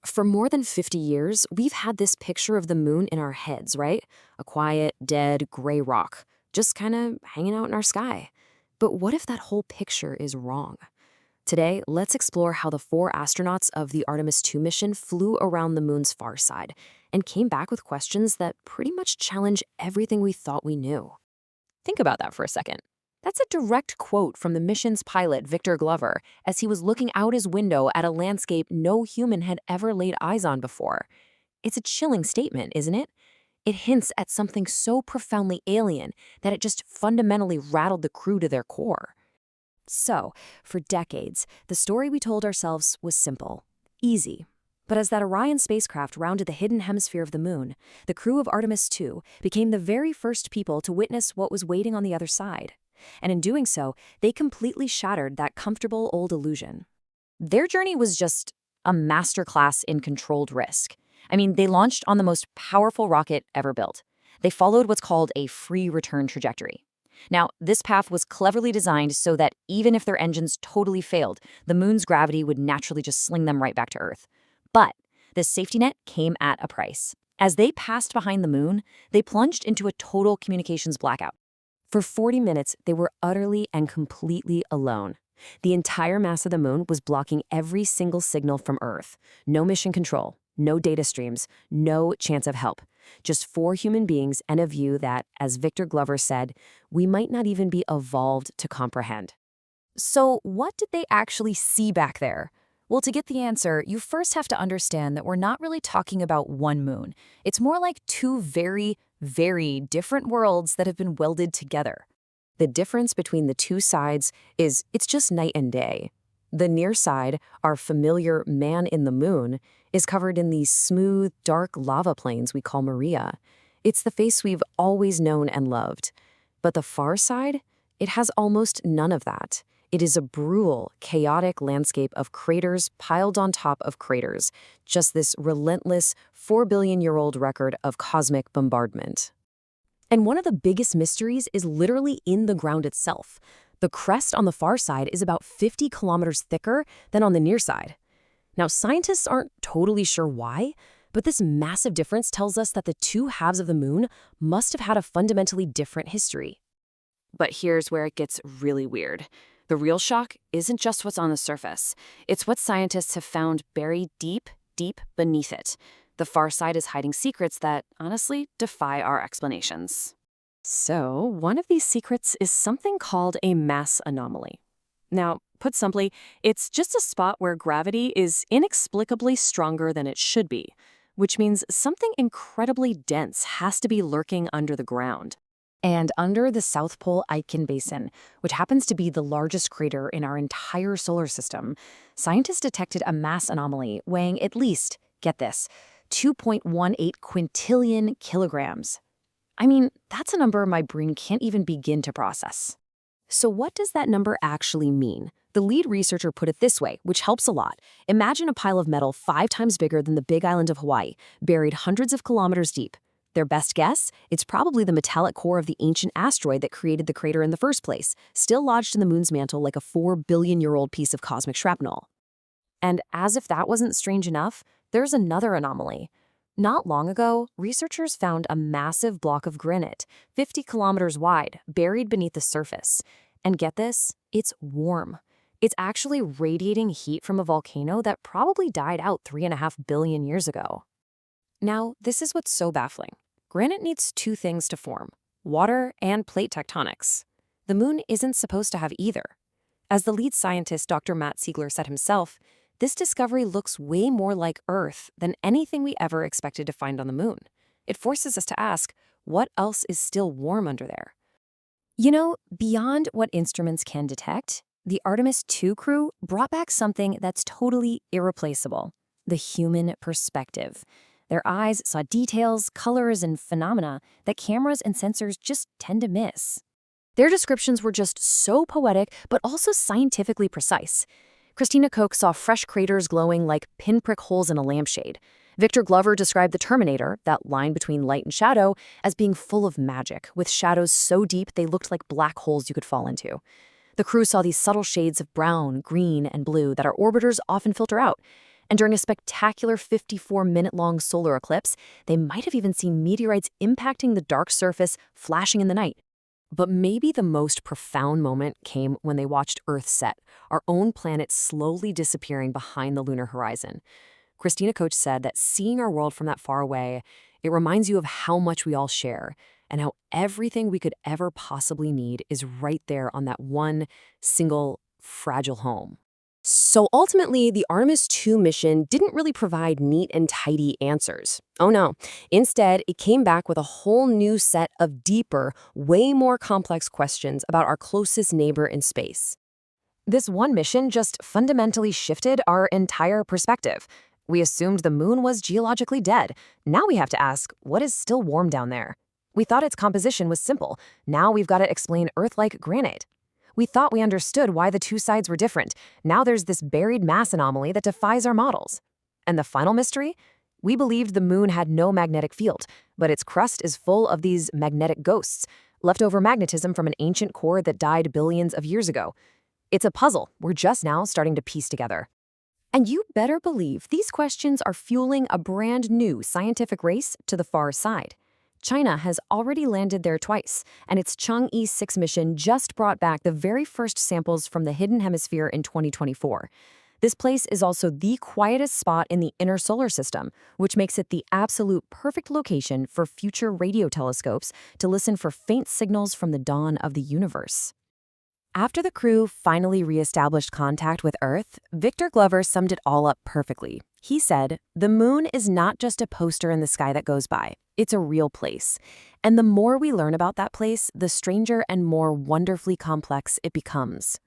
For more than 50 years, we've had this picture of the moon in our heads, right? A quiet, dead, gray rock, just kind of hanging out in our sky. But what if that whole picture is wrong? Today, let's explore how the 4 astronauts of the Artemis II mission flew around the moon's far side and came back with questions that pretty much challenge everything we thought we knew. Think about that for a second. That's a direct quote from the mission's pilot, Victor Glover, as he was looking out his window at a landscape no human had ever laid eyes on before. It's a chilling statement, isn't it? It hints at something so profoundly alien that it just fundamentally rattled the crew to their core. So, for decades, the story we told ourselves was simple, easy. But as that Orion spacecraft rounded the hidden hemisphere of the moon, the crew of Artemis II became the very first people to witness what was waiting on the other side. And in doing so, they completely shattered that comfortable old illusion. Their journey was just a masterclass in controlled risk. I mean, they launched on the most powerful rocket ever built. They followed what's called a free return trajectory. Now, this path was cleverly designed so that even if their engines totally failed, the moon's gravity would naturally just sling them right back to Earth. But this safety net came at a price. As they passed behind the moon, they plunged into a total communications blackout. For 40 minutes, they were utterly and completely alone. The entire mass of the moon was blocking every single signal from Earth. No mission control, no data streams, no chance of help. Just 4 human beings and a view that, as Victor Glover said, we might not even be evolved to comprehend. So what did they actually see back there? Well, to get the answer, you first have to understand that we're not really talking about one moon. It's more like 2 very, very different worlds that have been welded together. The difference between the 2 sides is it's just night and day. The near side, our familiar man in the moon, is covered in these smooth, dark lava plains we call Maria. It's the face we've always known and loved. But the far side, it has almost none of that. It is a brutal, chaotic landscape of craters piled on top of craters, just this relentless 4-billion-year-old record of cosmic bombardment. And one of the biggest mysteries is literally in the ground itself. The crest on the far side is about 50 kilometers thicker than on the near side. Now, scientists aren't totally sure why, but this massive difference tells us that the 2 halves of the moon must have had a fundamentally different history. But here's where it gets really weird. The real shock isn't just what's on the surface. It's what scientists have found buried deep, deep beneath it. The far side is hiding secrets that, honestly, defy our explanations. So, one of these secrets is something called a mass anomaly. Now, put simply, it's just a spot where gravity is inexplicably stronger than it should be, which means something incredibly dense has to be lurking under the ground. And under the South Pole-Aitken Basin, which happens to be the largest crater in our entire solar system, scientists detected a mass anomaly weighing at least, get this, 2.18 quintillion kilograms. I mean, that's a number my brain can't even begin to process. So what does that number actually mean? The lead researcher put it this way, which helps a lot. Imagine a pile of metal 5 times bigger than the big island of Hawaii, buried hundreds of kilometers deep. Their best guess? It's probably the metallic core of the ancient asteroid that created the crater in the first place, still lodged in the moon's mantle like a 4-billion-year-old piece of cosmic shrapnel. And as if that wasn't strange enough, there's another anomaly. Not long ago, researchers found a massive block of granite, 50 kilometers wide, buried beneath the surface. And get this, it's warm. It's actually radiating heat from a volcano that probably died out 3.5 billion years ago. Now, this is what's so baffling. Granite needs 2 things to form: water and plate tectonics. The moon isn't supposed to have either. As the lead scientist, Dr. Matt Siegler, said himself, this discovery looks way more like Earth than anything we ever expected to find on the moon. It forces us to ask, what else is still warm under there? You know, beyond what instruments can detect, the Artemis II crew brought back something that's totally irreplaceable: the human perspective. Their eyes saw details, colors, and phenomena that cameras and sensors just tend to miss. Their descriptions were just so poetic, but also scientifically precise. Christina Koch saw fresh craters glowing like pinprick holes in a lampshade. Victor Glover described the Terminator, that line between light and shadow, as being full of magic, with shadows so deep they looked like black holes you could fall into. The crew saw these subtle shades of brown, green, and blue that our orbiters often filter out. And during a spectacular 54-minute-long solar eclipse, they might have even seen meteorites impacting the dark surface, flashing in the night. But maybe the most profound moment came when they watched Earthset, our own planet slowly disappearing behind the lunar horizon. Christina Koch said that seeing our world from that far away, it reminds you of how much we all share and how everything we could ever possibly need is right there on that one single fragile home. So ultimately, the Artemis II mission didn't really provide neat and tidy answers. Oh no. Instead, it came back with a whole new set of deeper, way more complex questions about our closest neighbor in space. This one mission just fundamentally shifted our entire perspective. We assumed the moon was geologically dead. Now we have to ask, what is still warm down there? We thought its composition was simple. Now we've got to explain Earth-like granite. We thought we understood why the two sides were different. Now there's this buried mass anomaly that defies our models. And the final mystery? We believed the moon had no magnetic field, but its crust is full of these magnetic ghosts, leftover magnetism from an ancient core that died billions of years ago. It's a puzzle we're just now starting to piece together. And you better believe these questions are fueling a brand new scientific race to the far side. China has already landed there twice, and its Chang'e 6 mission just brought back the very first samples from the hidden hemisphere in 2024. This place is also the quietest spot in the inner solar system, which makes it the absolute perfect location for future radio telescopes to listen for faint signals from the dawn of the universe. After the crew finally reestablished contact with Earth, Victor Glover summed it all up perfectly. He said, "The moon is not just a poster in the sky that goes by. It's a real place. And the more we learn about that place, the stranger and more wonderfully complex it becomes."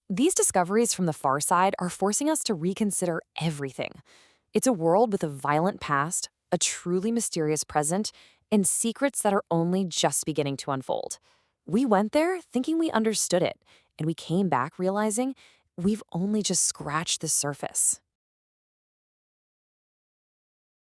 These discoveries from the far side are forcing us to reconsider everything. It's a world with a violent past, a truly mysterious present, and secrets that are only just beginning to unfold. We went there thinking we understood it, and we came back realizing we've only just scratched the surface.